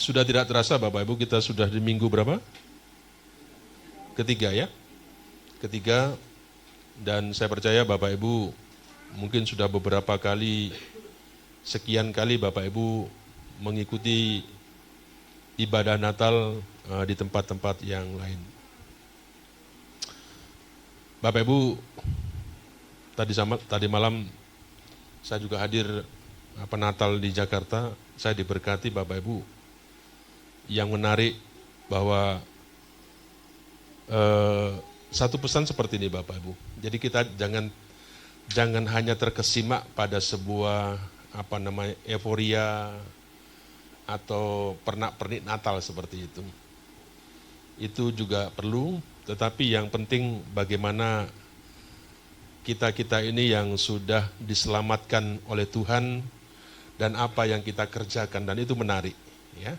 Sudah tidak terasa Bapak Ibu, kita sudah di minggu berapa? Ketiga ya. Ketiga, dan saya percaya Bapak Ibu mungkin sudah beberapa kali, sekian kali Bapak Ibu mengikuti ibadah Natal di tempat-tempat yang lain. Bapak Ibu, tadi malam saya juga hadir Natal di Jakarta. Saya diberkati Bapak Ibu. Yang menarik bahwa satu pesan seperti ini Bapak Ibu. Jadi kita jangan hanya terkesimak pada sebuah euforia atau pernak-pernik Natal seperti itu. Itu juga perlu, tetapi yang penting bagaimana kita ini yang sudah diselamatkan oleh Tuhan dan apa yang kita kerjakan, dan itu menarik ya.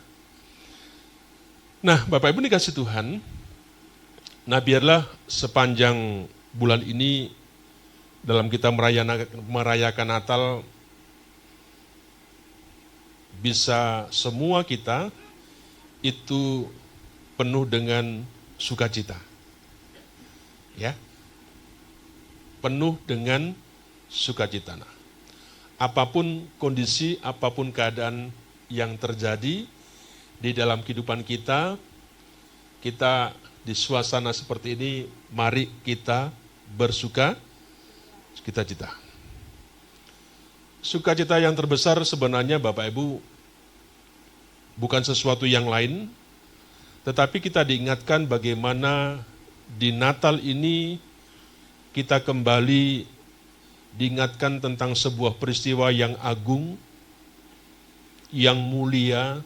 Nah, Bapak Ibu dikasih Tuhan, nah biarlah sepanjang bulan ini dalam kita merayakan Natal, bisa semua kita itu penuh dengan sukacita. Ya. Penuh dengan sukacita. Nah, apapun kondisi, apapun keadaan yang terjadi di dalam kehidupan kita di suasana seperti ini, mari kita bersukacita. Sukacita yang terbesar sebenarnya Bapak Ibu bukan sesuatu yang lain, tetapi kita diingatkan bagaimana di Natal ini kita kembali diingatkan tentang sebuah peristiwa yang agung, yang mulia,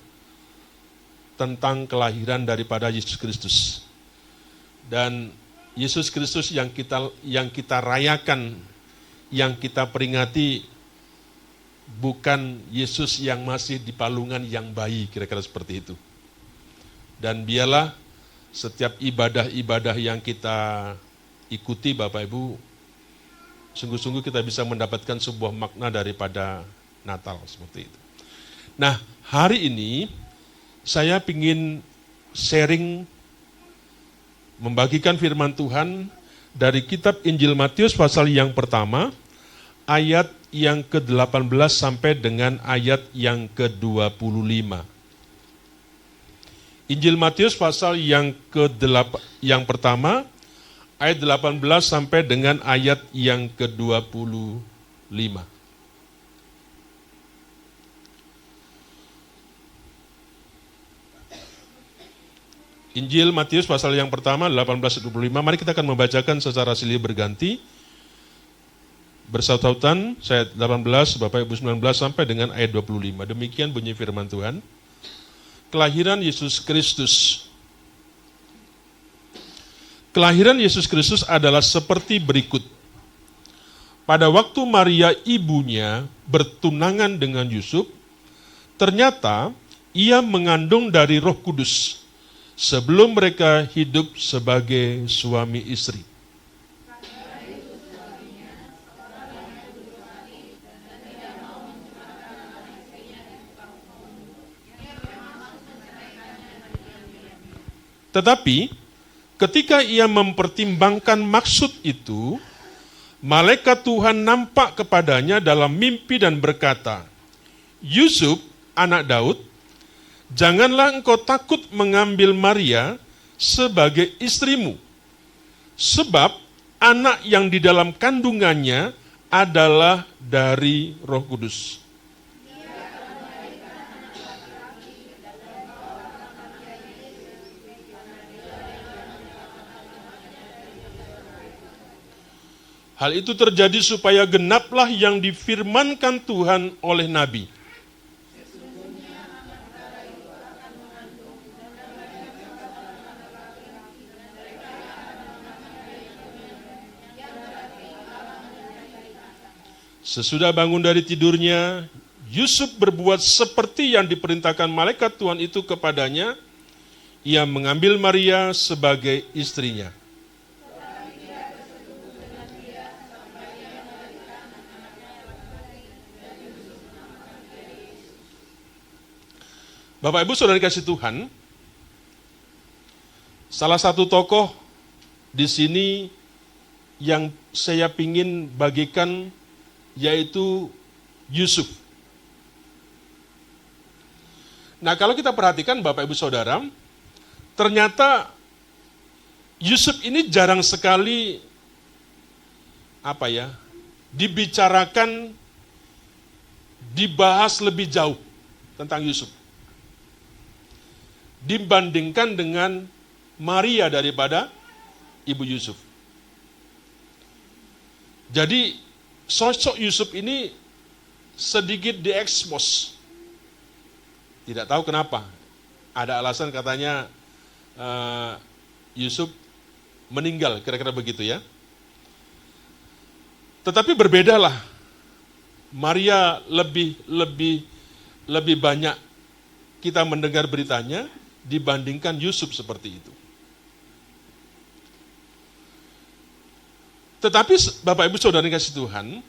tentang kelahiran daripada Yesus Kristus. Dan Yesus Kristus yang kita rayakan, yang kita peringati, bukan Yesus yang masih di palungan yang bayi, kira-kira seperti itu. Dan biarlah setiap ibadah-ibadah yang kita ikuti Bapak Ibu, sungguh-sungguh kita bisa mendapatkan sebuah makna daripada Natal seperti itu. Nah, hari ini saya ingin sharing, membagikan firman Tuhan dari kitab Injil Matius pasal yang pertama, ayat yang ke-18 sampai dengan ayat yang ke-25. Injil Matius pasal yang pertama, ayat 18 sampai dengan ayat yang ke-25. Injil Matius pasal yang pertama 18-25, mari kita akan membacakan secara silih berganti. Bersautan ayat 18, Bapak Ibu 19 sampai dengan ayat 25. Demikian bunyi firman Tuhan. Kelahiran Yesus Kristus. Kelahiran Yesus Kristus adalah seperti berikut. Pada waktu Maria ibunya bertunangan dengan Yusuf, ternyata ia mengandung dari Roh Kudus sebelum mereka hidup sebagai suami istri. Tetapi ketika ia mempertimbangkan maksud itu, malaikat Tuhan nampak kepadanya dalam mimpi dan berkata, "Yusuf, anak Daud, janganlah engkau takut mengambil Maria sebagai istrimu, sebab anak yang di dalam kandungannya adalah dari Roh Kudus. Hal itu terjadi supaya genaplah yang difirmankan Tuhan oleh Nabi. Sesudah bangun dari tidurnya, Yusuf berbuat seperti yang diperintahkan malaikat Tuhan itu kepadanya. Ia mengambil Maria sebagai istrinya. Bapak Ibu Saudara kasih Tuhan, salah satu tokoh di sini yang saya ingin bagikan yaitu Yusuf. Nah, kalau kita perhatikan Bapak Ibu Saudara, ternyata Yusuf ini jarang sekali dibicarakan, dibahas lebih jauh tentang Yusuf dibandingkan dengan Maria daripada ibu Yusuf. Jadi sosok Yusuf ini sedikit diekspos. Tidak tahu kenapa. Ada alasan katanya Yusuf meninggal, kira-kira begitu ya. Tetapi berbedalah. Maria lebih banyak kita mendengar beritanya dibandingkan Yusuf seperti itu. Tetapi Bapak Ibu Saudara yang kasih Tuhan,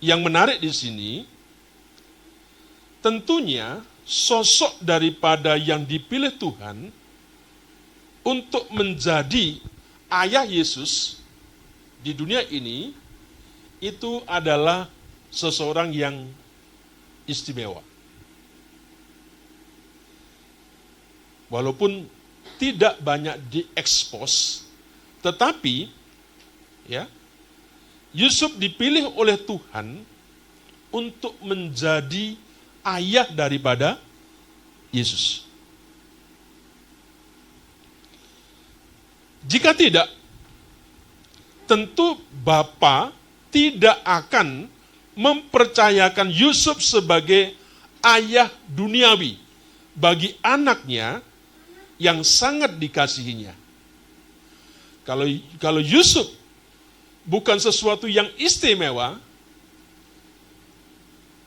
yang menarik di sini, tentunya sosok daripada yang dipilih Tuhan untuk menjadi ayah Yesus di dunia ini, itu adalah seseorang yang istimewa. Walaupun tidak banyak diekspos, tetapi ya, Yusuf dipilih oleh Tuhan untuk menjadi ayah daripada Yesus. Jika tidak, tentu Bapa tidak akan mempercayakan Yusuf sebagai ayah duniawi bagi anaknya yang sangat dikasihinya. Kalau Yusuf bukan sesuatu yang istimewa,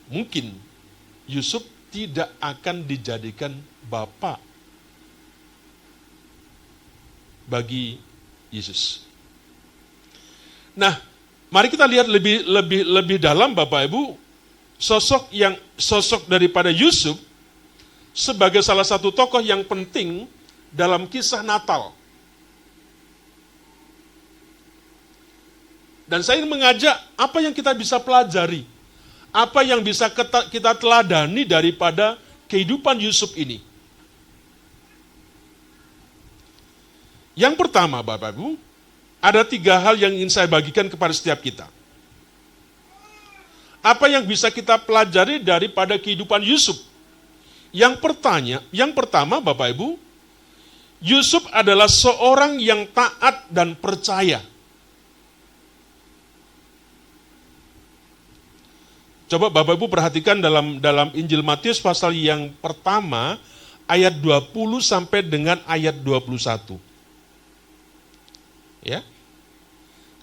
mungkin Yusuf tidak akan dijadikan bapa bagi Yesus. Nah, mari kita lihat lebih dalam Bapak Ibu, sosok daripada Yusuf sebagai salah satu tokoh yang penting dalam kisah Natal. Dan saya ingin mengajak apa yang kita bisa pelajari, apa yang bisa kita teladani daripada kehidupan Yusuf ini. Yang pertama, Bapak Ibu, ada 3 hal yang ingin saya bagikan kepada setiap kita. Apa yang bisa kita pelajari daripada kehidupan Yusuf? Yang pertama, Bapak Ibu, Yusuf adalah seorang yang taat dan percaya. Coba Bapak Ibu perhatikan dalam Injil Matius pasal yang pertama, ayat 20 sampai dengan ayat 21. Ya.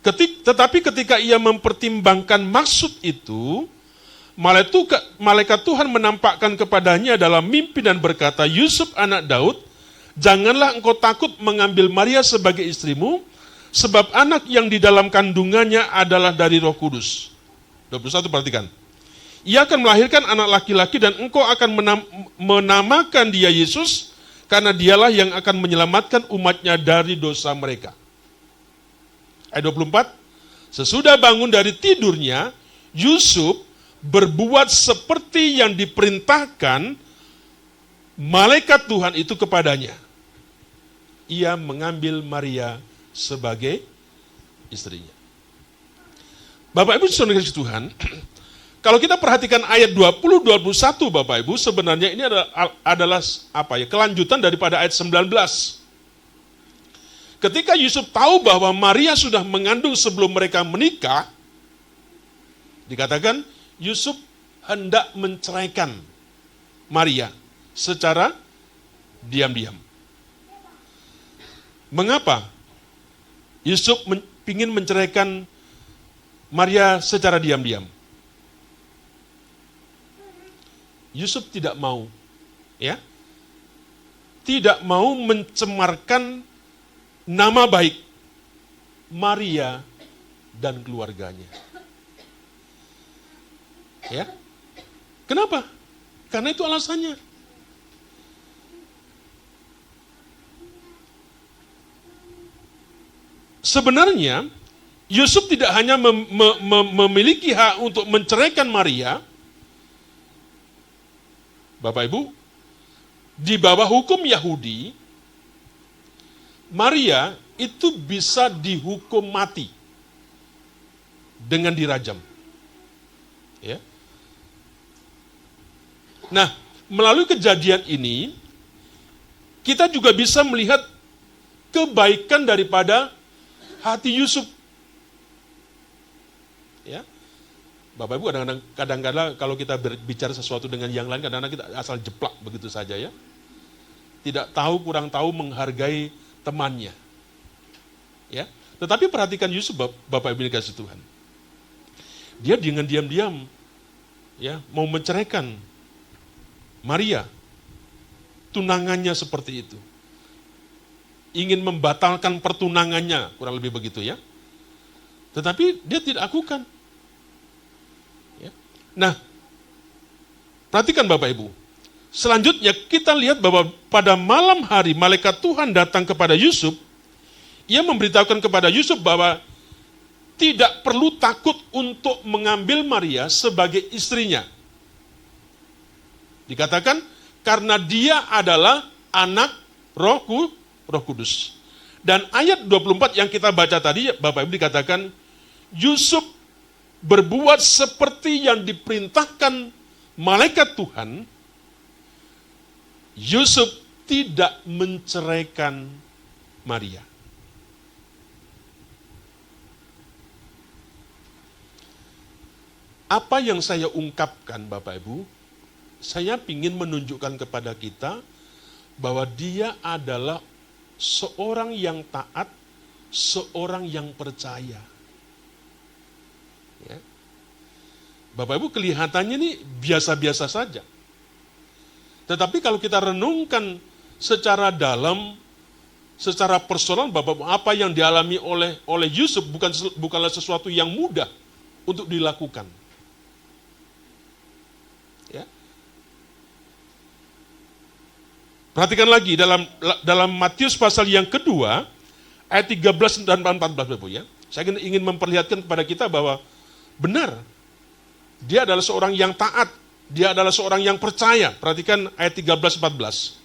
Tetapi ketika ia mempertimbangkan maksud itu, malaikat Tuhan menampakkan kepadanya dalam mimpi dan berkata, Yusuf anak Daud, janganlah engkau takut mengambil Maria sebagai istrimu, sebab anak yang di dalam kandungannya adalah dari Roh Kudus. 21 perhatikan. Ia akan melahirkan anak laki-laki dan engkau akan menamakan dia Yesus, karena dialah yang akan menyelamatkan umatnya dari dosa mereka. Ayat 24, sesudah bangun dari tidurnya, Yusuf berbuat seperti yang diperintahkan malaikat Tuhan itu kepadanya. Ia mengambil Maria sebagai istrinya. Bapak Ibu saudara Tuhan, kalau kita perhatikan ayat 20-21 Bapak Ibu, sebenarnya ini adalah kelanjutan daripada ayat 19. Ketika Yusuf tahu bahwa Maria sudah mengandung sebelum mereka menikah, dikatakan Yusuf hendak menceraikan Maria secara diam-diam. Mengapa Yusuf ingin menceraikan Maria secara diam-diam? Yusuf tidak mau, tidak mau mencemarkan nama baik Maria dan keluarganya. Ya, kenapa? Karena itu alasannya. Sebenarnya Yusuf tidak hanya memiliki hak untuk menceraikan Maria, Bapak Ibu, di bawah hukum Yahudi, Maria itu bisa dihukum mati dengan dirajam. Ya. Nah, melalui kejadian ini, kita juga bisa melihat kebaikan daripada hati Yusuf. Ya. Bapak Ibu, kadang-kadang kalau kita berbicara sesuatu dengan yang lain, kadang-kadang kita asal jeplak begitu saja ya. Tidak tahu, kurang tahu menghargai temannya. Ya. Tetapi perhatikan Yusuf, Bapak Ibu dikasih Tuhan. Dia dengan diam-diam ya mau menceraikan Maria. Tunangannya seperti itu. Ingin membatalkan pertunangannya, kurang lebih begitu ya. Tetapi dia tidak lakukan. Ya. Nah, perhatikan Bapak Ibu. Selanjutnya kita lihat bahwa pada malam hari malaikat Tuhan datang kepada Yusuf. Ia memberitahukan kepada Yusuf bahwa tidak perlu takut untuk mengambil Maria sebagai istrinya. Dikatakan karena dia adalah anak Roh Kudus. Dan ayat 24 yang kita baca tadi, Bapak Ibu, dikatakan Yusuf berbuat seperti yang diperintahkan malaikat Tuhan. Yusuf tidak menceraikan Maria. Apa yang saya ungkapkan Bapak Ibu, saya ingin menunjukkan kepada kita bahwa dia adalah seorang yang taat, seorang yang percaya. Ya. Bapak Ibu, kelihatannya ini biasa-biasa saja. Tetapi kalau kita renungkan secara dalam, secara personal, Bapak Ibu, apa yang dialami oleh Yusuf bukanlah sesuatu yang mudah untuk dilakukan. Ya. Perhatikan lagi dalam Matius pasal yang kedua, ayat 13 dan 14, Bapak ya. Saya ingin memperlihatkan kepada kita bahwa benar, dia adalah seorang yang taat, dia adalah seorang yang percaya. Perhatikan ayat 13-14.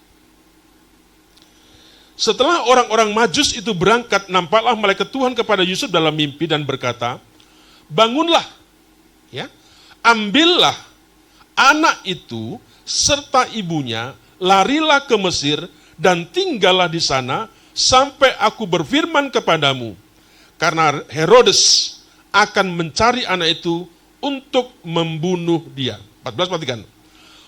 Setelah orang-orang Majus itu berangkat, nampaklah malaikat Tuhan kepada Yusuf dalam mimpi dan berkata, bangunlah, ya, ambillah anak itu serta ibunya, larilah ke Mesir dan tinggallah di sana sampai aku berfirman kepadamu. Karena Herodes akan mencari anak itu untuk membunuh dia. 14, perhatikan.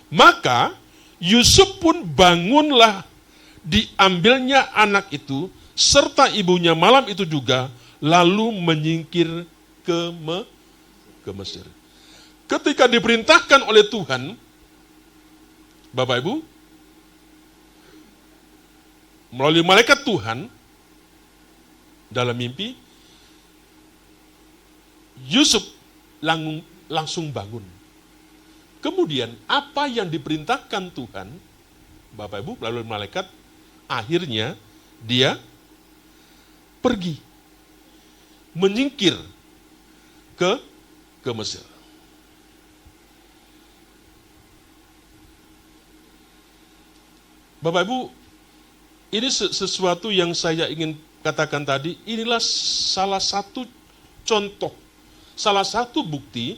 Maka Yusuf pun bangunlah, diambilnya anak itu serta ibunya malam itu juga, lalu menyingkir ke Mesir. Ketika diperintahkan oleh Tuhan, Bapak Ibu, melalui malaikat Tuhan, dalam mimpi, Yusuf langsung bangun. Kemudian, apa yang diperintahkan Tuhan, Bapak Ibu, melalui malaikat, akhirnya dia pergi, menyingkir ke Mesir. Bapak Ibu, ini sesuatu yang saya ingin katakan tadi, inilah salah satu contoh, salah satu bukti,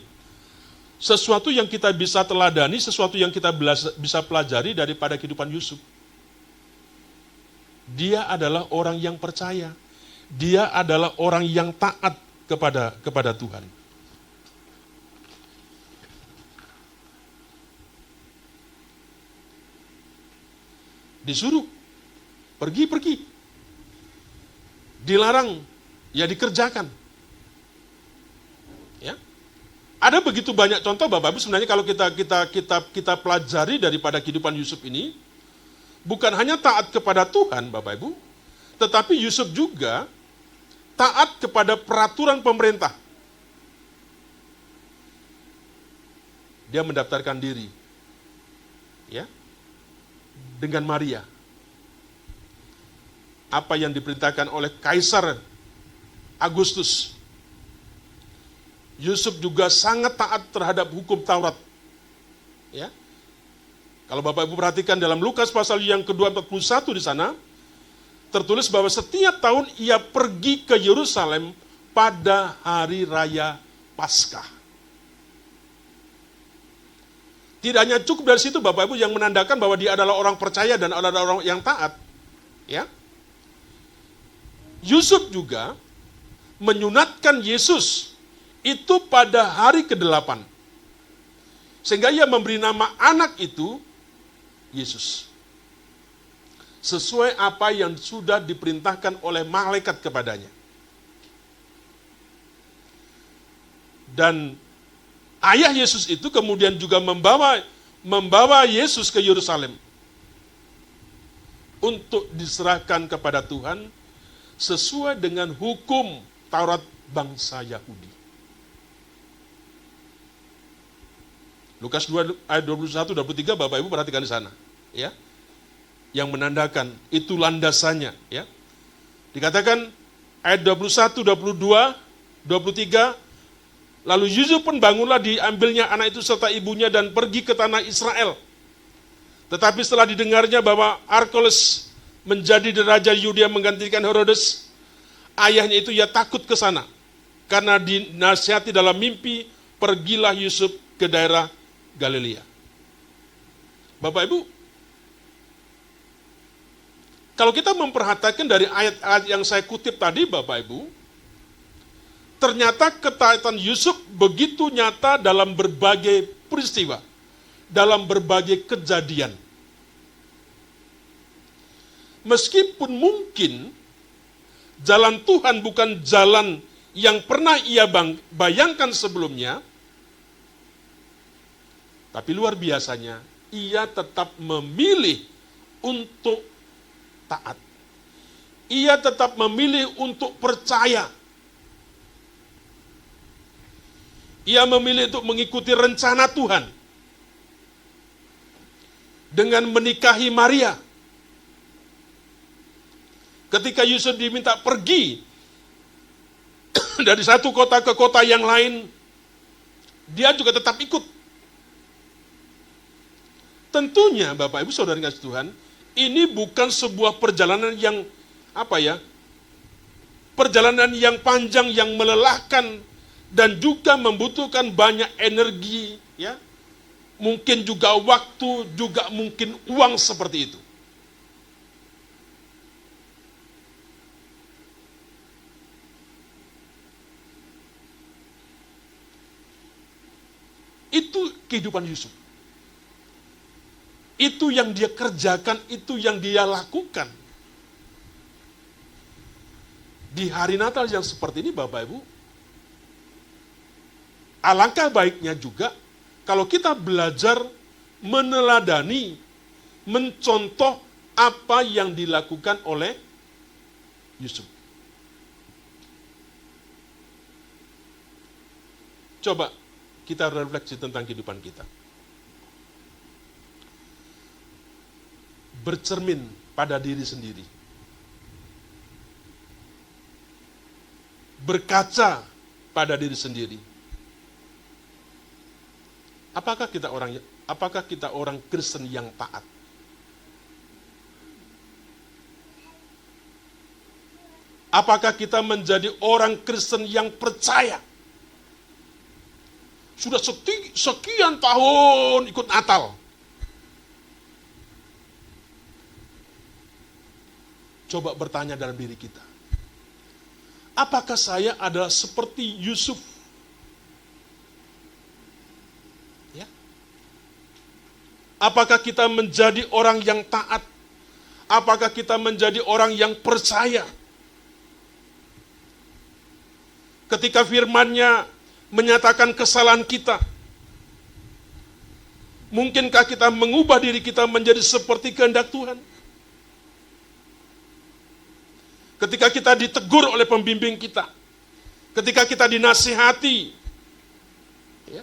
sesuatu yang kita bisa teladani, sesuatu yang kita bisa pelajari daripada kehidupan Yusuf. Dia adalah orang yang percaya, dia adalah orang yang taat kepada Tuhan. Disuruh pergi, dilarang, ya dikerjakan. Ya, ada begitu banyak contoh, Bapak Ibu. Sebenarnya kalau kita pelajari daripada kehidupan Yusuf ini, bukan hanya taat kepada Tuhan, Bapak Ibu, tetapi Yusuf juga taat kepada peraturan pemerintah. Dia mendaftarkan diri ya, dengan Maria. Apa yang diperintahkan oleh Kaisar Agustus. Yusuf juga sangat taat terhadap hukum Taurat. Ya. Kalau Bapak Ibu perhatikan dalam Lukas pasal yang ke-241 di sana, tertulis bahwa setiap tahun ia pergi ke Yerusalem pada hari raya Paskah. Tidak hanya cukup dari situ Bapak Ibu yang menandakan bahwa dia adalah orang percaya dan adalah orang yang taat. Ya. Yusuf juga menyunatkan Yesus itu pada hari ke-8. Sehingga ia memberi nama anak itu Yesus. Sesuai apa yang sudah diperintahkan oleh malaikat kepadanya. Dan ayah Yesus itu kemudian juga membawa Yesus ke Yerusalem untuk diserahkan kepada Tuhan sesuai dengan hukum Taurat bangsa Yahudi. Lukas 2 ayat 21 23 Bapak Ibu perhatikan di sana, ya. Yang menandakan itu landasannya, ya. Dikatakan ayat 21, 22, 23, lalu Yusuf pun bangunlah, diambilnya anak itu serta ibunya dan pergi ke tanah Israel. Tetapi setelah didengarnya bahwa Arkeles menjadi raja Yudea menggantikan Herodes, ayahnya itu ia takut ke sana. Karena dinasihati dalam mimpi, pergilah Yusuf ke daerah Galilea. Bapak Ibu, kalau kita memperhatikan dari ayat-ayat yang saya kutip tadi Bapak Ibu, ternyata ketaatan Yusuf begitu nyata dalam berbagai peristiwa, dalam berbagai kejadian. Meskipun mungkin jalan Tuhan bukan jalan yang pernah ia bayangkan sebelumnya, tapi luar biasanya ia tetap memilih untuk taat. Ia tetap memilih untuk percaya. Ia memilih untuk mengikuti rencana Tuhan dengan menikahi Maria. Ketika Yusuf diminta pergi dari satu kota ke kota yang lain, dia juga tetap ikut. Tentunya Bapak Ibu Saudara kasih Tuhan, ini bukan sebuah perjalanan yang perjalanan yang panjang, yang melelahkan dan juga membutuhkan banyak energi, ya. Mungkin juga waktu, juga mungkin uang seperti itu. Itu kehidupan Yusuf. Itu yang dia kerjakan, itu yang dia lakukan. Di hari Natal yang seperti ini Bapak Ibu, alangkah baiknya juga kalau kita belajar meneladani, mencontoh apa yang dilakukan oleh Yusuf. Coba kita refleksi tentang kehidupan kita. Bercermin pada diri sendiri. Berkaca pada diri sendiri. Apakah kita orang Kristen yang taat? Apakah kita menjadi orang Kristen yang percaya? Sudah sekian tahun ikut Natal. Coba bertanya dalam diri kita. Apakah saya adalah seperti Yusuf? Ya. Apakah kita menjadi orang yang taat? Apakah kita menjadi orang yang percaya? Ketika firman-Nya menyatakan kesalahan kita, mungkinkah kita mengubah diri kita menjadi seperti kehendak Tuhan? Ketika kita ditegur oleh pembimbing kita, ketika kita dinasihati, ya,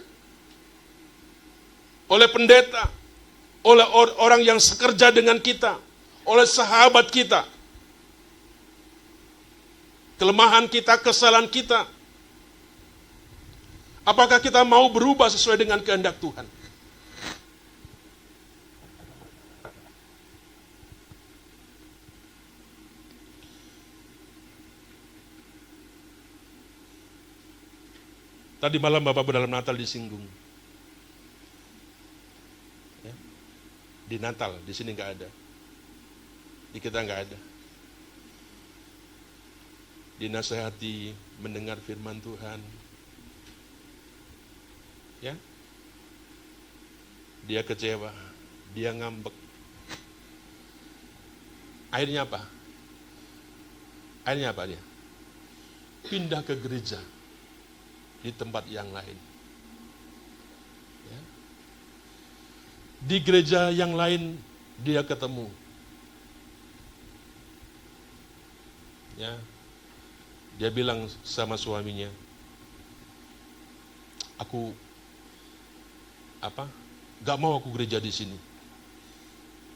oleh pendeta, oleh orang yang sekerja dengan kita, oleh sahabat kita. Kelemahan kita, kesalahan kita. Apakah kita mau berubah sesuai dengan kehendak Tuhan? Tadi malam Bapak Ibu dalam Natal disinggung. Ya. Di Natal, di sini nggak ada. Di kita nggak ada. Dinasehati, mendengar firman Tuhan. Ya. Dia kecewa, dia ngambek. Akhirnya apa? Akhirnya apa dia? Pindah ke gereja di tempat yang lain. Ya. Di gereja yang lain dia ketemu. Ya. Dia bilang sama suaminya, aku gak mau aku gereja di sini.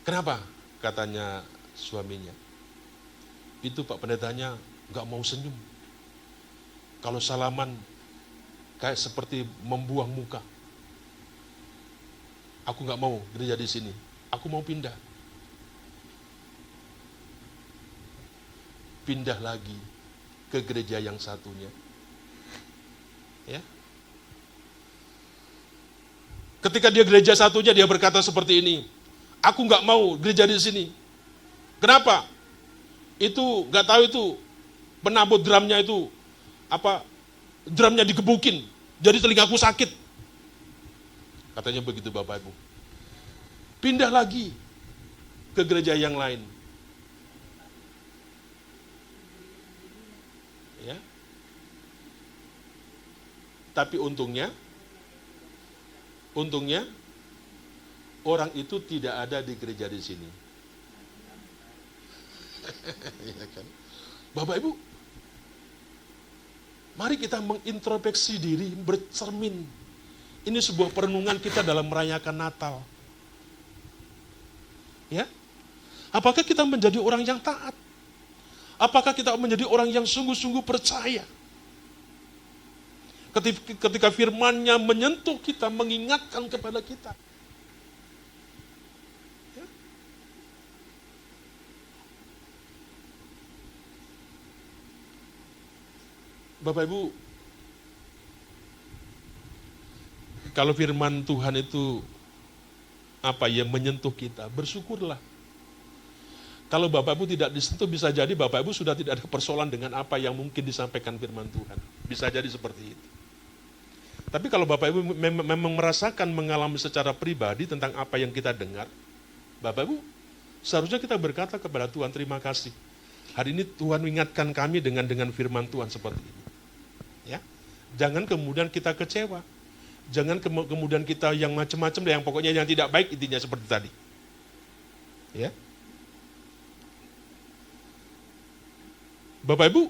Kenapa? Katanya suaminya. Itu Pak Pendetanya gak mau senyum. Kalau salaman kayak seperti membuang muka. Aku gak mau gereja di sini. Aku mau pindah. Pindah lagi ke gereja yang satunya. Ya. Ketika dia gereja satunya, dia berkata seperti ini, aku nggak mau gereja di sini. Kenapa? Itu nggak tahu itu penabut drumnya itu drumnya digebukin, jadi telingaku sakit. Katanya begitu Bapak Ibu. Pindah lagi ke gereja yang lain. Ya. Tapi untungnya orang itu tidak ada di gereja di sini. Ya kan? Bapak Ibu, mari kita mengintrospeksi diri, bercermin. Ini sebuah perenungan kita dalam merayakan Natal. Ya? Apakah kita menjadi orang yang taat? Apakah kita menjadi orang yang sungguh-sungguh percaya? Ketika firman-Nya menyentuh kita, mengingatkan kepada kita. Ya? Bapak Ibu, kalau firman Tuhan itu menyentuh kita, bersyukurlah. Kalau Bapak Ibu tidak disentuh, bisa jadi Bapak Ibu sudah tidak ada persoalan dengan apa yang mungkin disampaikan firman Tuhan. Bisa jadi seperti itu. Tapi kalau Bapak Ibu memang merasakan, mengalami secara pribadi tentang apa yang kita dengar, Bapak Ibu, seharusnya kita berkata kepada Tuhan, terima kasih. Hari ini Tuhan mengingatkan kami dengan firman Tuhan seperti ini. Ya, jangan kemudian kita kecewa. Jangan kemudian kita yang macam-macam, yang pokoknya yang tidak baik, intinya seperti tadi. Ya. Bapak Ibu,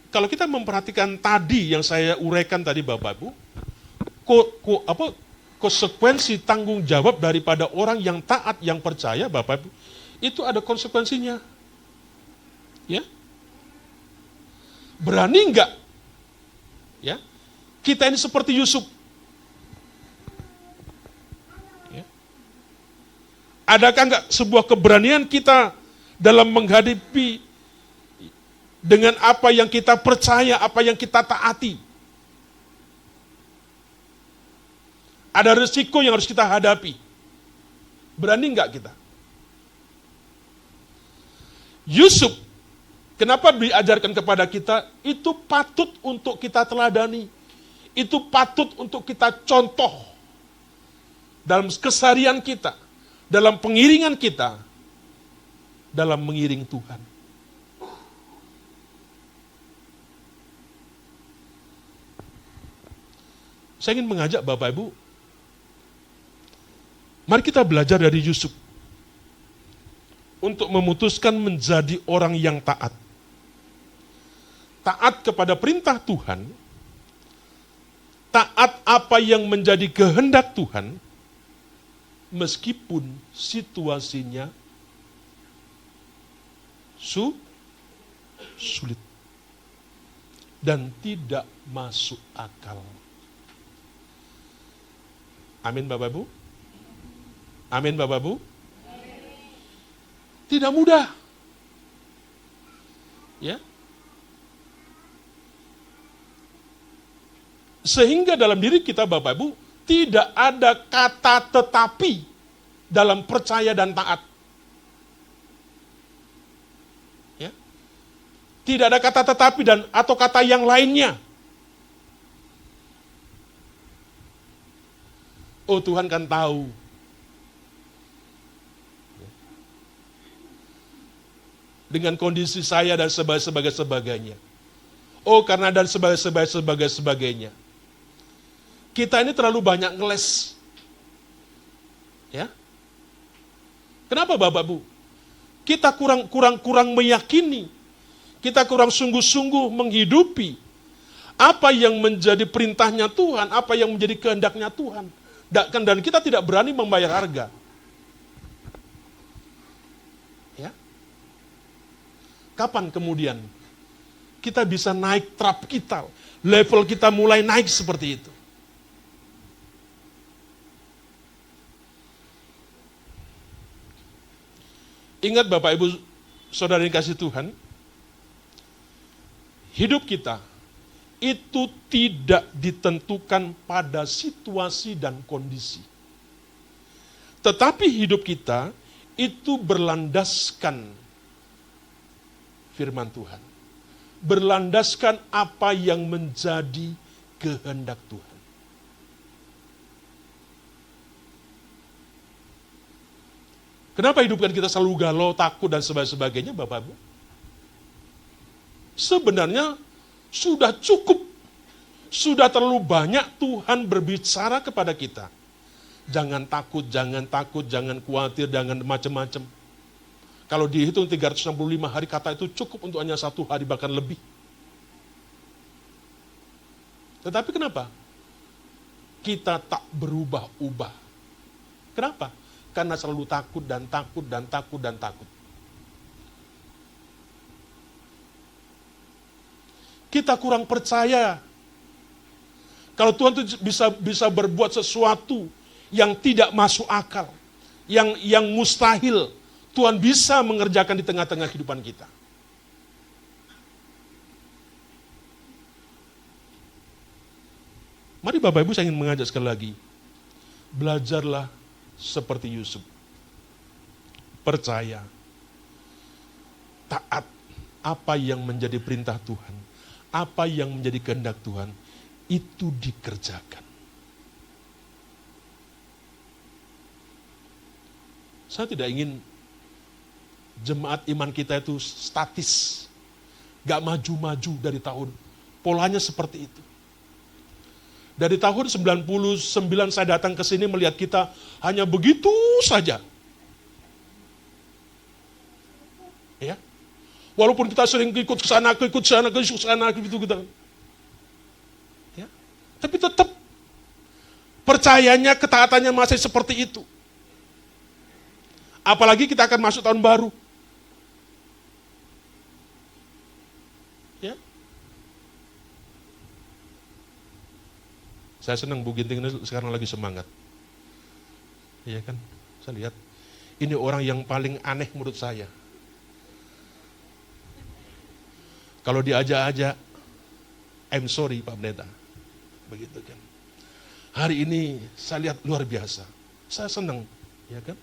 kalau kita memperhatikan tadi yang saya uraikan tadi Bapak Ibu, konsekuensi tanggung jawab daripada orang yang taat, yang percaya Bapak Ibu, itu ada konsekuensinya. Ya. Berani enggak? Ya. Kita ini seperti Yusuf. Ya. Adakah enggak sebuah keberanian kita dalam menghadapi dengan apa yang kita percaya, apa yang kita taati? Ada risiko yang harus kita hadapi. Berani enggak kita? Yusuf, kenapa diajarkan kepada kita? Itu patut untuk kita teladani. Itu patut untuk kita contoh. Dalam keseharian kita, dalam pengiringan kita, dalam mengiring Tuhan. Saya ingin mengajak Bapak Ibu, mari kita belajar dari Yusuf untuk memutuskan menjadi orang yang taat. Taat kepada perintah Tuhan, taat apa yang menjadi kehendak Tuhan, meskipun situasinya sulit dan tidak masuk akal. Amin Bapak Ibu? Amin Bapak Ibu? Tidak mudah. Ya. Sehingga dalam diri kita Bapak Ibu tidak ada kata tetapi dalam percaya dan taat. Ya. Tidak ada kata tetapi dan atau kata yang lainnya. Oh Tuhan kan tahu. Dengan kondisi saya dan sebagainya. Oh karena dan sebagainya. Kita ini terlalu banyak ngeles. Ya. Kenapa Bapak Bu? Kita kurang meyakini. Kita kurang sungguh-sungguh menghidupi apa yang menjadi perintahnya Tuhan, apa yang menjadi kehendaknya Tuhan. Dan kita tidak berani membayar harga. Ya. Kapan kemudian kita bisa naik trap kita, level kita mulai naik seperti itu? Ingat Bapak Ibu Saudara yang kasih Tuhan, hidup kita itu tidak ditentukan pada situasi dan kondisi. Tetapi hidup kita itu berlandaskan firman Tuhan. Berlandaskan apa yang menjadi kehendak Tuhan. Kenapa hidupkan kita selalu galau, takut, dan sebagainya, Bapak Ibu? Sebenarnya sudah cukup, sudah terlalu banyak Tuhan berbicara kepada kita. Jangan takut, jangan khawatir, jangan macam-macam. Kalau dihitung 365 hari, kata itu cukup untuk hanya 1 hari, bahkan lebih. Tetapi kenapa? Kita tak berubah-ubah. Kenapa? Karena selalu takut dan takut dan takut dan takut. Kita kurang percaya. Kalau Tuhan itu bisa berbuat sesuatu yang tidak masuk akal, yang mustahil, Tuhan bisa mengerjakan di tengah-tengah kehidupan kita. Mari Bapak Ibu saya ingin mengajak sekali lagi. Belajarlah seperti Yusuf. Percaya. Taat. Apa yang menjadi perintah Tuhan. Apa yang menjadi kehendak Tuhan. Itu dikerjakan. Saya tidak ingin jemaat iman kita itu statis. Gak maju-maju dari tahun. Polanya seperti itu. Dari tahun 99 saya datang ke sini melihat kita hanya begitu saja. Ya. Walaupun kita sering ikut ke sana, gitu kita. Ya. Tapi tetap percayanya, ketaatannya masih seperti itu. Apalagi kita akan masuk tahun baru. Ya. Saya senang Bu Ginting ini sekarang lagi semangat. Iya kan? Saya lihat. Ini orang yang paling aneh menurut saya. Kalau diajak-ajak, I'm sorry Pak Pendeta. Begitu kan. Hari ini saya lihat luar biasa. Saya senang. Ya kan?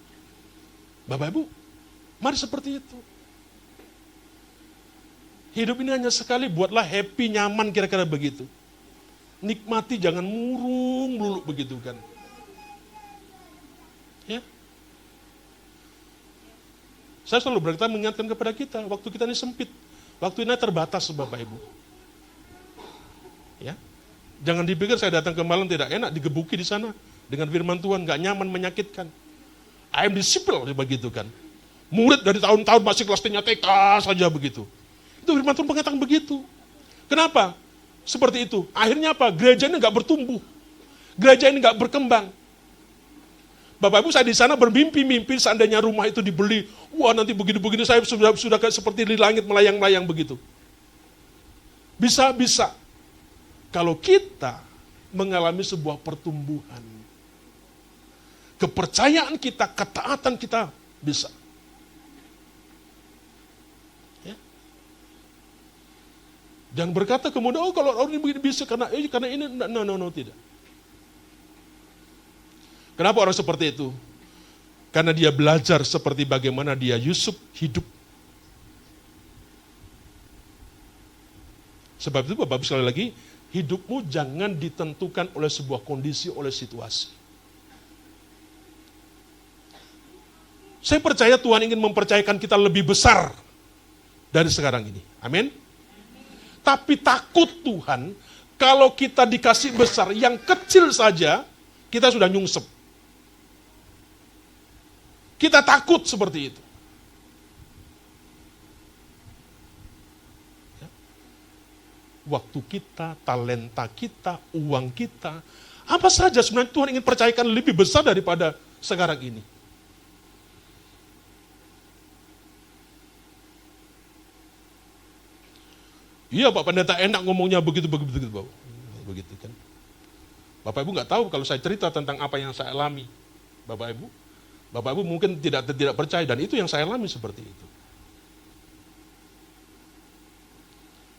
Bapak Ibu, mari seperti itu. Hidup ini hanya sekali, buatlah happy, nyaman, kira-kira begitu. Nikmati, jangan murung melulu begitu kan. Ya. Saya selalu berkata mengingatkan kepada kita, waktu kita ini sempit, waktu ini terbatas Bapak Ibu. Ya. Jangan dipikir saya datang ke malam tidak enak, digebuki di sana dengan firman Tuhan, gak nyaman, menyakitkan. I am disciple, begitu kan. Murid dari tahun-tahun masih kelas TK saja begitu. Itu firman Tuhan mengatakan begitu. Kenapa? Seperti itu. Akhirnya apa? Gereja ini gak bertumbuh. Gereja ini gak berkembang. Bapak Ibu, saya di sana bermimpi-mimpi seandainya rumah itu dibeli. Wah, nanti begini-begini, saya sudah kayak seperti di langit melayang-layang begitu. Bisa. Kalau kita mengalami sebuah pertumbuhan, kepercayaan kita, ketaatan kita bisa. Ya. Jangan berkata kemudian, oh kalau orang ini begini bisa, karena ini, no, tidak. Kenapa orang seperti itu? Karena dia belajar seperti bagaimana Yusuf hidup. Sebab itu Bapak sekali lagi, hidupmu jangan ditentukan oleh sebuah kondisi, oleh situasi. Saya percaya Tuhan ingin mempercayakan kita lebih besar dari sekarang ini. Amin. Tapi takut Tuhan, kalau kita dikasih besar, yang kecil saja, kita sudah nyungsep. Kita takut seperti itu. Waktu kita, talenta kita, uang kita, apa saja sebenarnya Tuhan ingin percayakan lebih besar daripada sekarang ini. Iya Pak Pendeta, enak ngomongnya begitu Bapak. Begitu kan. Bapak Ibu nggak tahu kalau saya cerita tentang apa yang saya alami. Bapak Ibu mungkin tidak percaya, dan itu yang saya alami seperti itu.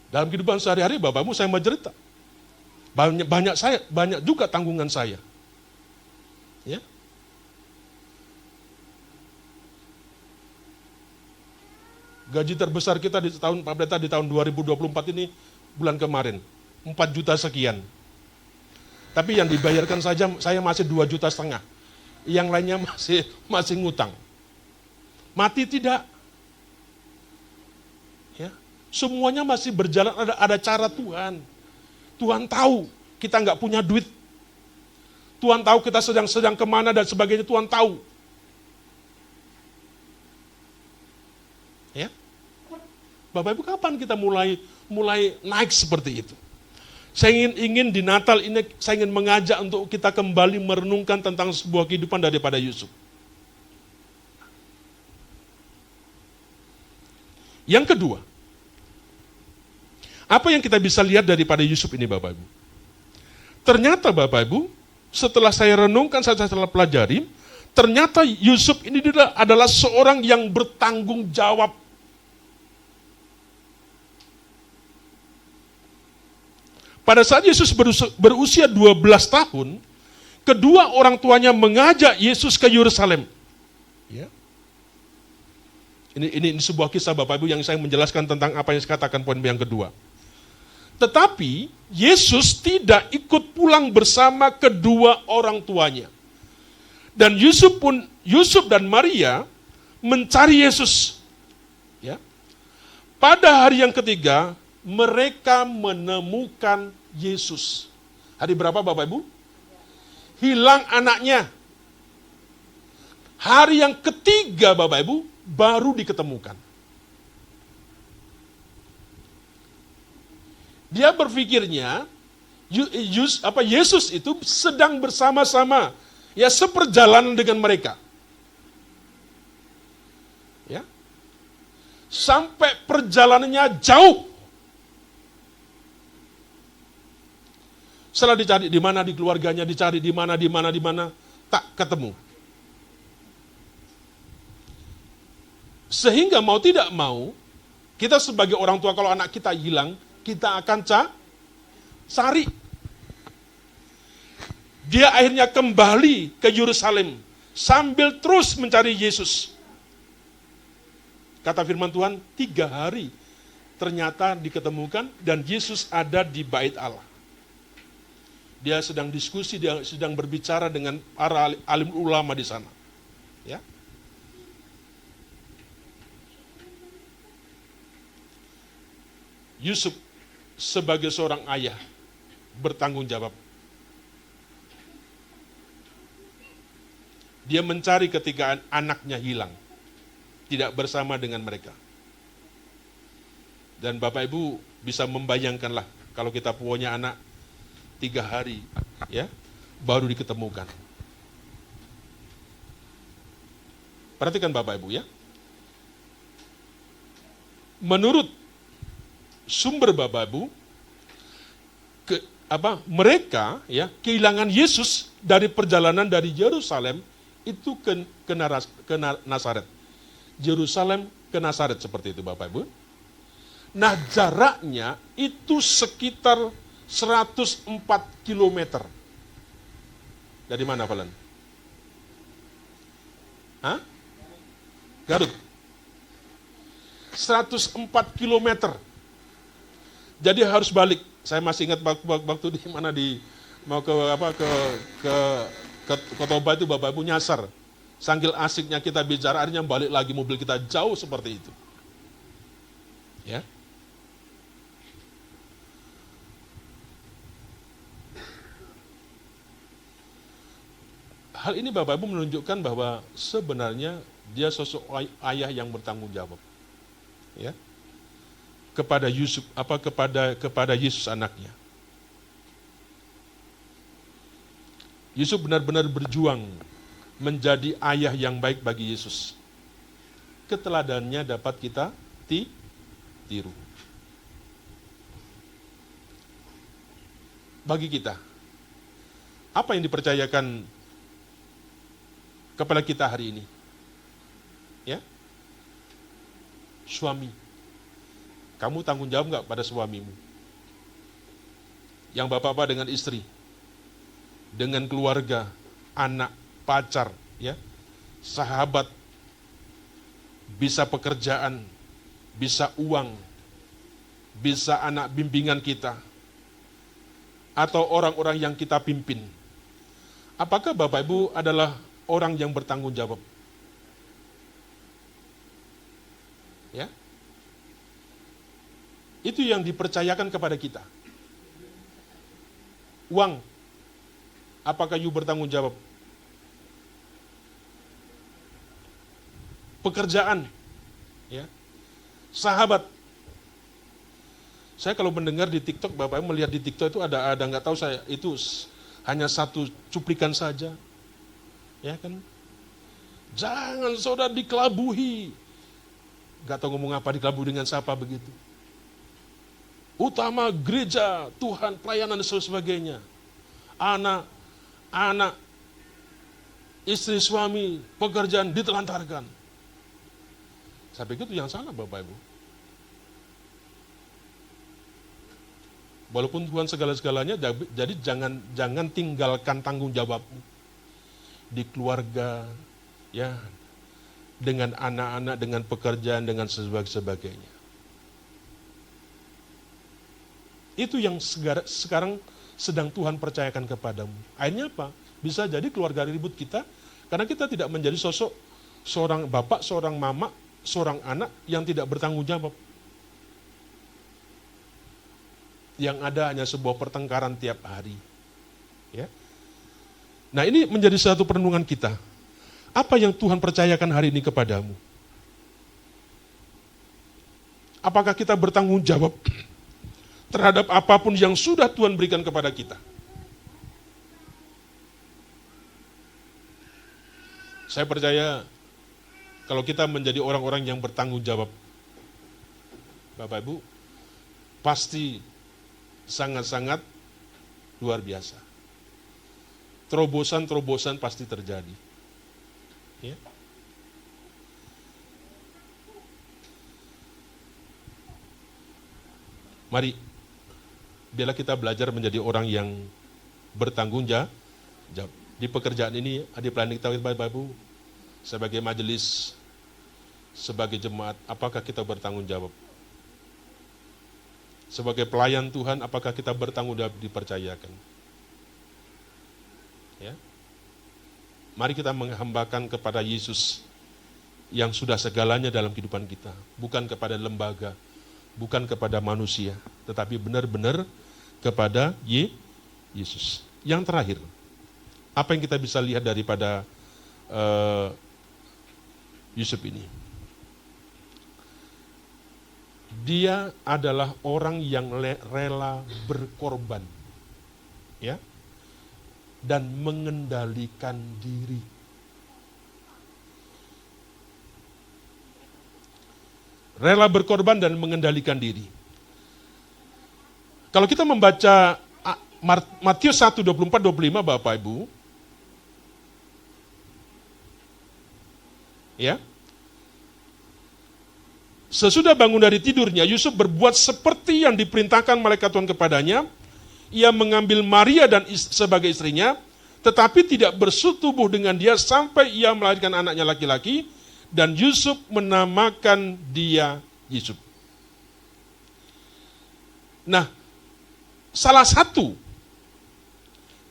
Dalam kehidupan sehari-hari Bapak Ibu, saya mau cerita. Banyak juga tanggungan saya. Ya. Gaji terbesar kita di tahun Pak Pendeta di tahun 2024 ini bulan kemarin 4 juta sekian. Tapi yang dibayarkan saja saya masih 2,5 juta. Yang lainnya masih ngutang. Mati tidak. Ya, semuanya masih berjalan, ada cara Tuhan. Tuhan tahu kita nggak punya duit. Tuhan tahu kita sedang kemana dan sebagainya, Tuhan tahu. Ya, Bapak Ibu, kapan kita mulai naik seperti itu? Saya ingin di Natal ini, saya ingin mengajak untuk kita kembali merenungkan tentang sebuah kehidupan daripada Yusuf. Yang kedua, apa yang kita bisa lihat daripada Yusuf ini Bapak Ibu? Ternyata Bapak Ibu, setelah saya renungkan, setelah pelajari, ternyata Yusuf ini adalah seorang yang bertanggung jawab. Pada saat Yesus berusia 12 tahun, kedua orang tuanya mengajak Yesus ke Yerusalem. Ya. Ini sebuah kisah Bapak Ibu yang saya menjelaskan tentang apa yang saya katakan poin yang kedua. Tetapi Yesus tidak ikut pulang bersama kedua orang tuanya. Dan Yusuf dan Maria mencari Yesus. Ya. Pada hari yang ketiga, mereka menemukan Yesus. Hari berapa Bapak Ibu? Hilang anaknya. Hari yang ketiga Bapak Ibu, baru diketemukan. Dia berpikirnya, Yesus itu sedang bersama-sama, ya seperjalanan dengan mereka. Ya. Sampai perjalanannya jauh. Setelah dicari di mana di keluarganya, dicari di mana, tak ketemu. Sehingga mau tidak mau, kita sebagai orang tua kalau anak kita hilang, kita akan cari. Dia akhirnya kembali ke Yerusalem sambil terus mencari Yesus. Kata firman Tuhan, 3 hari ternyata diketemukan dan Yesus ada di bait Allah. Dia sedang diskusi, dia sedang berbicara dengan para alim ulama di sana. Ya. Yusuf sebagai seorang ayah bertanggung jawab. Dia mencari ketika anaknya hilang, tidak bersama dengan mereka. Dan Bapak Ibu bisa membayangkanlah kalau kita punya anak 3 hari, ya, baru diketemukan. Perhatikan Bapak Ibu ya. Menurut sumber Bapak Ibu, mereka ya kehilangan Yesus dari perjalanan dari Yerusalem itu ke Nazaret. Yerusalem ke Nazaret seperti itu Bapak Ibu. Nah jaraknya itu sekitar 104 kilometer. Dari mana Valen? Hah? Garut. 104 kilometer. Jadi harus balik. Saya masih ingat waktu di mana mau ke Toba itu Bapak Ibu nyasar. Sambil asiknya kita bicara, akhirnya balik lagi mobil kita jauh seperti itu. Ya. Hal ini Bapak Ibu menunjukkan bahwa sebenarnya dia sosok ayah yang bertanggung jawab. Ya. Kepada Yusuf kepada Yesus anaknya. Yusuf benar-benar berjuang menjadi ayah yang baik bagi Yesus. Keteladannya dapat kita tiru. Bagi kita, apa yang dipercayakan kepada kita hari ini? Ya, suami. Kamu tanggung jawab nggak pada suamimu? Yang bapak-bapak dengan istri, dengan keluarga, anak, pacar, ya, sahabat, bisa pekerjaan, bisa uang, bisa anak bimbingan kita, atau orang-orang yang kita pimpin. Apakah Bapak Ibu adalah orang yang bertanggung jawab? Ya. Itu yang dipercayakan kepada kita. Uang, apakah you bertanggung jawab? Pekerjaan, ya, sahabat. Saya kalau mendengar di TikTok, Bapak melihat di TikTok itu ada nggak tahu saya itu hanya satu cuplikan saja, ya kan? Jangan saudara dikelabuhi, nggak tahu ngomong apa, dikelabuhi dengan siapa begitu. Utama gereja, Tuhan, pelayanan dan sebagainya. Anak, istri, suami, pekerjaan ditelantarkan. Saya pikir itu yang salah Bapak Ibu. Walaupun Tuhan segala-segalanya, jadi jangan tinggalkan tanggung jawabmu di keluarga, ya, dengan anak-anak, dengan pekerjaan, dengan sebagainya. Itu yang sekarang sedang Tuhan percayakan kepadamu. Akhirnya apa? Bisa jadi keluarga ribut kita, karena kita tidak menjadi sosok seorang bapak, seorang mama, seorang anak yang tidak bertanggung jawab. Yang ada hanya sebuah pertengkaran tiap hari. Ya. Nah ini menjadi satu perenungan kita. Apa yang Tuhan percayakan hari ini kepadamu? Apakah kita bertanggung jawab terhadap apapun yang sudah Tuhan berikan kepada kita? Saya percaya kalau kita menjadi orang-orang yang bertanggung jawab, Bapak Ibu, pasti sangat-sangat luar biasa. Terobosan-terobosan pasti terjadi. Ya. Mari, biarlah kita belajar menjadi orang yang bertanggung jawab. Di pekerjaan ini, di pelayanan kita, Bapak Ibu, sebagai majelis, sebagai jemaat, apakah kita bertanggung jawab? Sebagai pelayan Tuhan, apakah kita bertanggung jawab dipercayakan? Ya. Mari kita menghambakan kepada Yesus yang sudah segalanya dalam kehidupan kita. Bukan kepada lembaga, bukan kepada manusia, tetapi benar-benar kepada Yesus. Yang terakhir, apa yang kita bisa lihat daripada Yusuf ini? Dia adalah orang yang rela berkorban, ya, dan mengendalikan diri. Rela berkorban dan mengendalikan diri. Kalau kita membaca Matius 1, 24-25 Bapak Ibu, ya, sesudah bangun dari tidurnya, Yusuf berbuat seperti yang diperintahkan malaikat Tuhan kepadanya. Ia mengambil Maria dan sebagai istrinya, tetapi tidak bersetubuh dengan dia sampai ia melahirkan anaknya laki-laki, dan Yusuf menamakan dia Yusuf. Nah, salah satu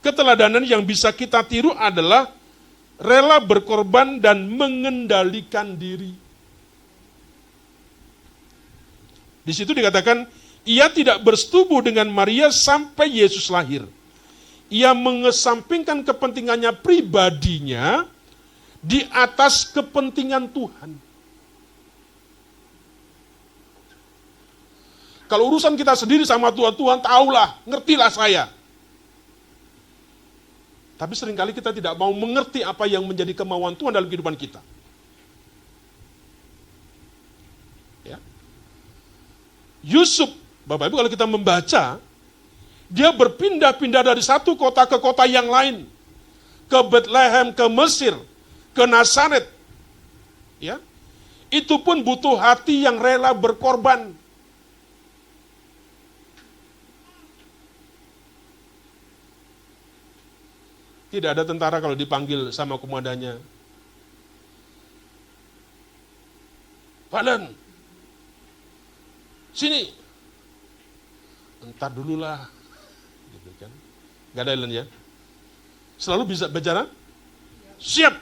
keteladanan yang bisa kita tiru adalah rela berkorban dan mengendalikan diri. Di situ dikatakan, ia tidak bersetubuh dengan Maria sampai Yesus lahir. Ia mengesampingkan kepentingannya pribadinya di atas kepentingan Tuhan. Kalau urusan kita sendiri sama Tuhan, Tuhan tahulah, ngertilah saya. Tapi seringkali kita tidak mau mengerti apa yang menjadi kemauan Tuhan dalam kehidupan kita. Ya. Yusuf, Bapak Ibu, kalau kita membaca, dia berpindah-pindah dari satu kota ke kota yang lain. Ke Bethlehem, ke Mesir, ke Nazaret. Ya. Itu pun butuh hati yang rela berkorban. Tidak ada tentara kalau dipanggil sama komandannya. Pak sini. Entar dululah. Gitu kan. Gak ada ya. Selalu bisa bicara? Siap.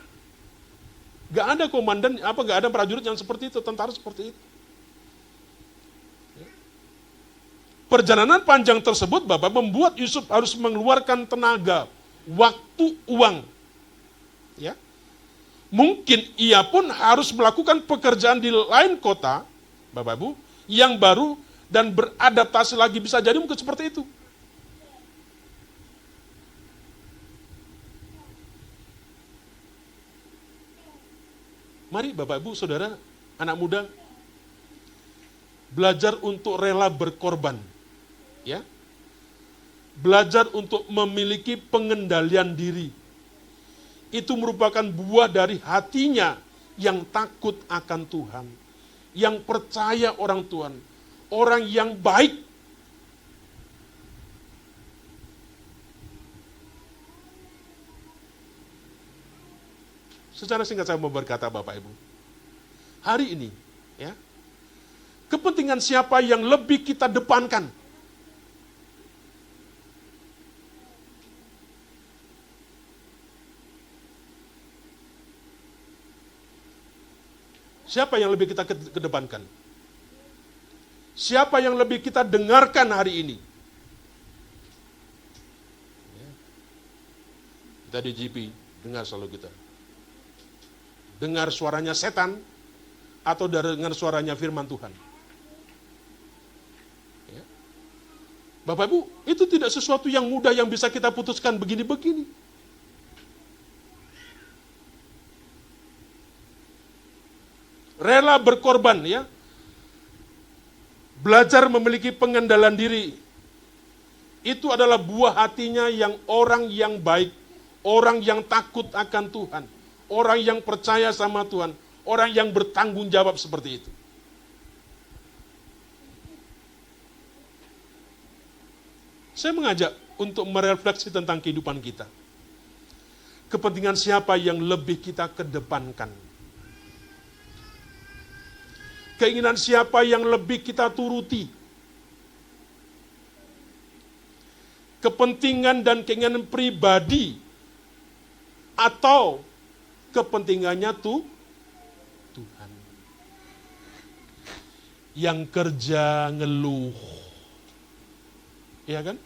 Gak ada komandan, gak ada prajurit yang seperti itu, tentara seperti itu. Perjalanan panjang tersebut, Bapak, membuat Yusuf harus mengeluarkan tenaga, waktu, uang. Ya. Mungkin ia pun harus melakukan pekerjaan di lain kota, Bapak Ibu, yang baru dan beradaptasi lagi, bisa jadi mungkin seperti itu. Mari Bapak Ibu, Saudara, anak muda, belajar untuk rela berkorban. Ya. Belajar untuk memiliki pengendalian diri. Itu merupakan buah dari hatinya yang takut akan Tuhan. Yang percaya orang Tuhan. Orang yang baik. Secara singkat saya mau berkata Bapak Ibu. Hari ini, ya, kepentingan siapa yang lebih kita depankan? Siapa yang lebih kita kedepankan? Siapa yang lebih kita dengarkan hari ini? Kita di GP, dengar selalu kita. Dengar suaranya setan, atau dengar suaranya firman Tuhan. Ya. Bapak Ibu, itu tidak sesuatu yang mudah yang bisa kita putuskan begini-begini. Rela berkorban, ya. Belajar memiliki pengendalian diri. Itu adalah buah hatinya yang orang yang baik, orang yang takut akan Tuhan, orang yang percaya sama Tuhan, orang yang bertanggung jawab seperti itu. Saya mengajak untuk merefleksi tentang kehidupan kita. Kepentingan siapa yang lebih kita kedepankan? Keinginan siapa yang lebih kita turuti? Kepentingan dan keinginan pribadi atau kepentingannya Tuhan. Yang kerja ngeluh. Iya kan?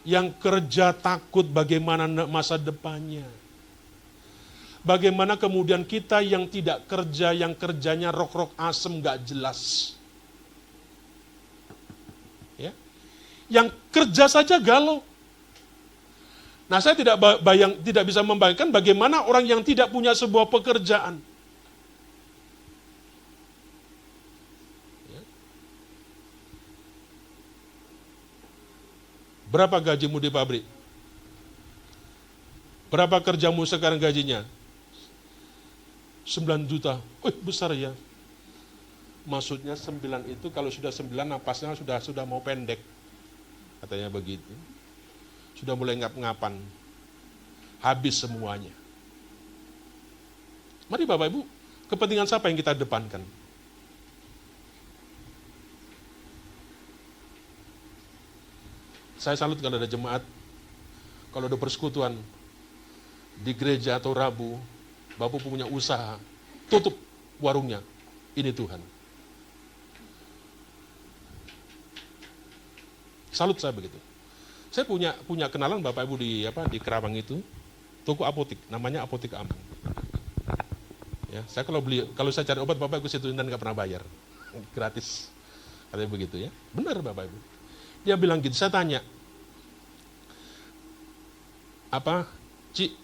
Yang kerja takut bagaimana masa depannya. Bagaimana kemudian kita yang tidak kerja, yang kerjanya rok-rok asem gak jelas. Ya. Yang kerja saja galau. Nah, saya tidak bisa membayangkan bagaimana orang yang tidak punya sebuah pekerjaan. Berapa gajimu di pabrik? Berapa kerjamu sekarang gajinya? 9 juta. Besar ya. Maksudnya 9 itu kalau sudah 9 napasnya sudah mau pendek. Katanya begitu. Sudah mulai ngap-ngapan. Habis semuanya. Mari Bapak Ibu, kepentingan siapa yang kita depankan? Saya salut kalau ada jemaat, kalau ada persekutuan di gereja atau Rabu, Bapak punya usaha, tutup warungnya. Ini Tuhan. Salut saya begitu. Saya punya kenalan Bapak Ibu di Kerawang itu, toko apotik, namanya Apotek Aman. Ya, saya kalau saya cari obat Bapak Ibu situ dan nggak pernah bayar, gratis, katanya begitu ya. Benar Bapak Ibu. Dia bilang gitu, saya tanya, Ci,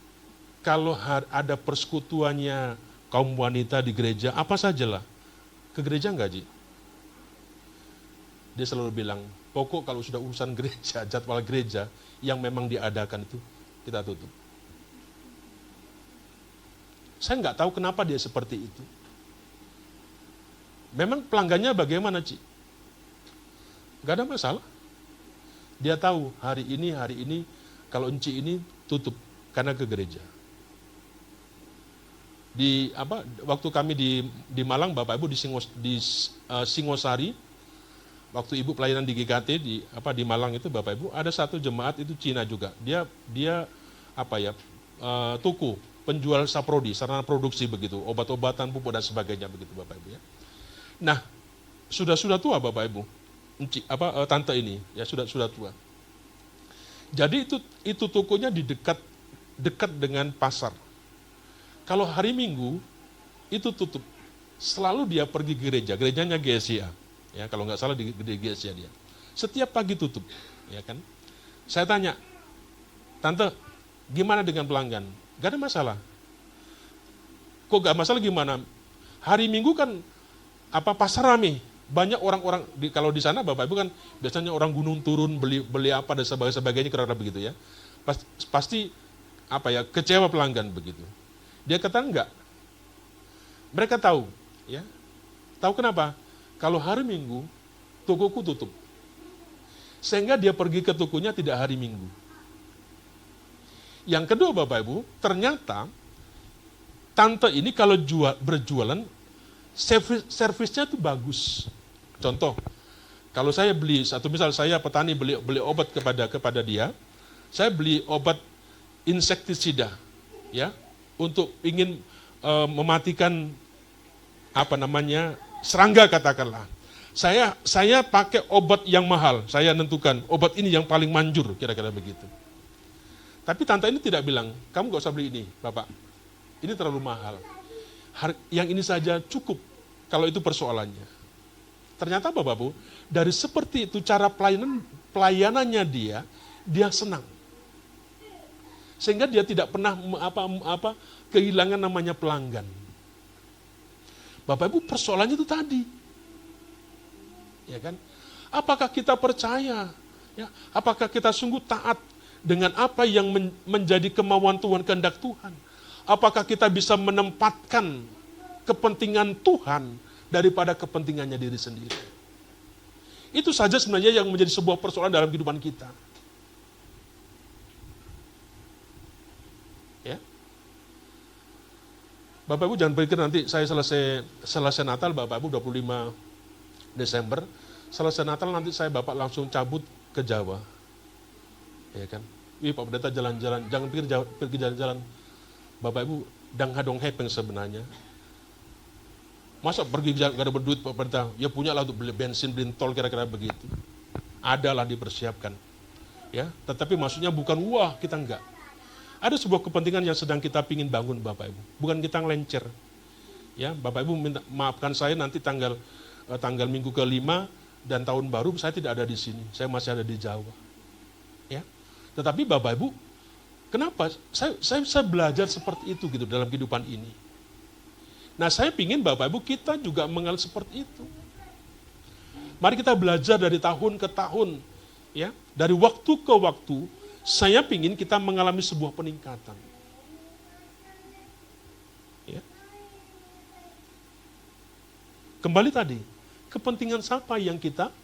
kalau ada persekutuannya kaum wanita di gereja, apa sajalah, ke gereja enggak, Ci? Dia selalu bilang, pokok kalau sudah urusan gereja, jadwal gereja yang memang diadakan itu, kita tutup. Saya nggak tahu kenapa dia seperti itu. Memang pelanggannya bagaimana, Ci? Nggak ada masalah. Dia tahu hari ini kalau Enci ini tutup karena ke gereja. Waktu kami di Malang, Bapak Ibu di Singosari, waktu Ibu pelayanan di GKT di Malang itu Bapak Ibu, ada satu jemaat itu Cina juga. Dia tuku, penjual saprodi, sarana produksi begitu, obat-obatan, pupuk dan sebagainya begitu Bapak Ibu ya. Nah, sudah tua Bapak Ibu. Tante ini ya sudah tua. Jadi itu tokonya di dekat dengan pasar. Kalau hari Minggu itu tutup. Selalu dia pergi gereja, gerejanya GSIA. Ya, kalau nggak salah di GSIA dia. Setiap pagi tutup, ya kan? Saya tanya, Tante, gimana dengan pelanggan? Gak ada masalah. Kok gak masalah gimana? Hari Minggu kan pasar rame. Banyak orang-orang kalau di sana Bapak Ibu kan biasanya orang gunung turun beli apa dan sebagainya kira-kira begitu ya. Pasti kecewa pelanggan begitu. Dia kata enggak. Mereka tahu, ya. Tahu kenapa? Kalau hari Minggu tokoku tutup. Sehingga dia pergi ke tokonya tidak hari Minggu. Yang kedua Bapak Ibu, ternyata tante ini kalau berjualan servisnya itu bagus. Contoh, kalau saya beli misal saya petani beli obat kepada dia, saya beli obat insektisida, ya, untuk ingin mematikan serangga katakanlah. Saya pakai obat yang mahal, saya nentukan obat ini yang paling manjur kira-kira begitu. Tapi tante ini tidak bilang, kamu gak usah beli ini, Bapak, ini terlalu mahal. Yang ini saja cukup kalau itu persoalannya. Ternyata Bapak Bu, dari seperti itu cara pelayanannya dia senang. Sehingga dia tidak pernah kehilangan namanya pelanggan. Bapak Ibu, persoalannya itu tadi. Ya kan? Apakah kita percaya? Ya, apakah kita sungguh taat dengan apa yang menjadi kemauan Tuhan, kehendak Tuhan? Apakah kita bisa menempatkan kepentingan Tuhan daripada kepentingannya diri sendiri? Itu saja sebenarnya yang menjadi sebuah persoalan dalam kehidupan kita. Ya. Bapak Ibu jangan pikir nanti saya selesai Natal, Bapak Ibu 25 Desember, selesai Natal nanti Bapak langsung cabut ke Jawa. Ya kan? Pak Pendeta jalan-jalan, jangan pikir pergi jalan-jalan. Bapak Ibu, dang-hadong hepeng sebenarnya. Masa pergi gak ada berduit Pak Pendeta? Ya punya lah untuk beli bensin, beli tol kira-kira begitu. Adalah dipersiapkan. Ya, tetapi maksudnya bukan wah kita enggak. Ada sebuah kepentingan yang sedang kita pingin bangun Bapak Ibu. Bukan kita ngelencer. Ya, Bapak Ibu maafkan saya nanti tanggal Minggu ke-5 dan tahun baru saya tidak ada di sini. Saya masih ada di Jawa. Ya. Tetapi Bapak Ibu, kenapa? Saya belajar seperti itu gitu dalam kehidupan ini. Nah, saya pingin Bapak Ibu kita juga mengalami seperti itu. Mari kita belajar dari tahun ke tahun. Ya, dari waktu ke waktu, saya ingin kita mengalami sebuah peningkatan. Ya. Kembali tadi, kepentingan siapa yang kita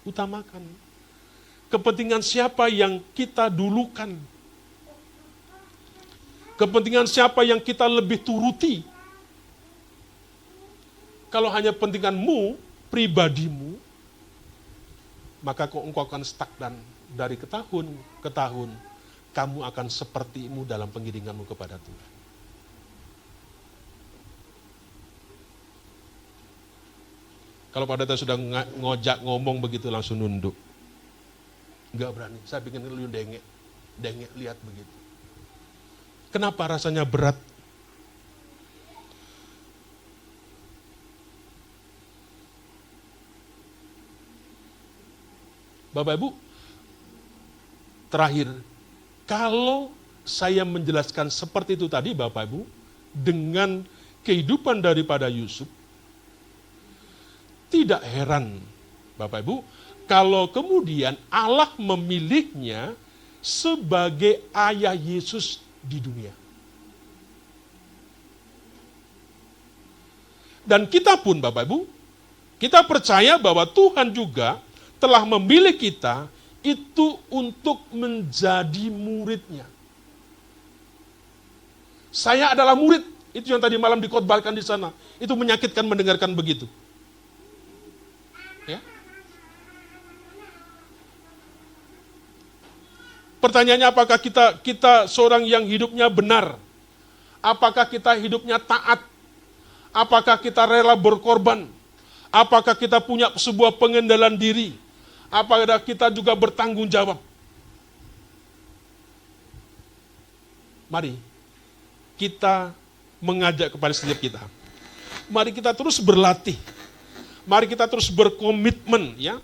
utamakan? Kepentingan siapa yang kita dulukan? Kepentingan siapa yang kita lebih turuti? Kalau hanya pentinganmu, pribadimu, maka engkau akan stagnan dari tahun ke tahun. Kamu akan sepertimu dalam pengiringanmu kepada Tuhan. Kalau pada kita sudah ngojak ngomong begitu langsung nunduk. Enggak berani, saya bikin lu dengek lihat begitu. Kenapa rasanya berat? Bapak Ibu, terakhir, kalau saya menjelaskan seperti itu tadi Bapak Ibu, dengan kehidupan daripada Yusuf, tidak heran Bapak Ibu, kalau kemudian Allah memilihnya sebagai ayah Yesus di dunia. Dan kita pun Bapak Ibu, kita percaya bahwa Tuhan juga telah memilih kita itu untuk menjadi muridnya. Saya adalah murid, itu yang tadi malam dikhotbahkan di sana. Itu menyakitkan mendengarkan begitu. Ya. Pertanyaannya, apakah kita seorang yang hidupnya benar? Apakah kita hidupnya taat? Apakah kita rela berkorban? Apakah kita punya sebuah pengendalian diri? Apakah kita juga bertanggung jawab? Mari kita mengajak kepada setiap kita. Mari kita terus berlatih. Mari kita terus berkomitmen ya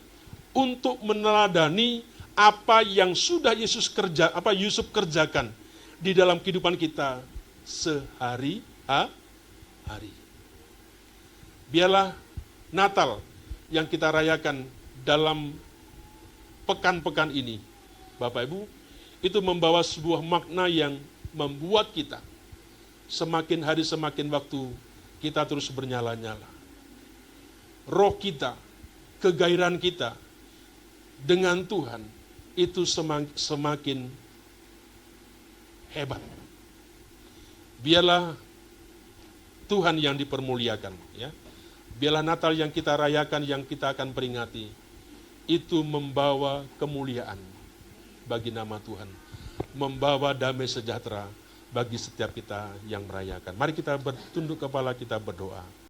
untuk meneladani apa yang sudah Yusuf kerjakan di dalam kehidupan kita sehari-hari. Biarlah Natal yang kita rayakan dalam pekan-pekan ini, Bapak Ibu, itu membawa sebuah makna yang membuat kita semakin hari semakin waktu kita terus bernyala-nyala. Roh kita, kegairahan kita dengan Tuhan itu semakin hebat. Biarlah Tuhan yang dipermuliakan, ya. Biarlah Natal yang kita rayakan, yang kita akan peringati, itu membawa kemuliaan bagi nama Tuhan, membawa damai sejahtera bagi setiap kita yang merayakan. Mari kita bertunduk kepala, kita berdoa.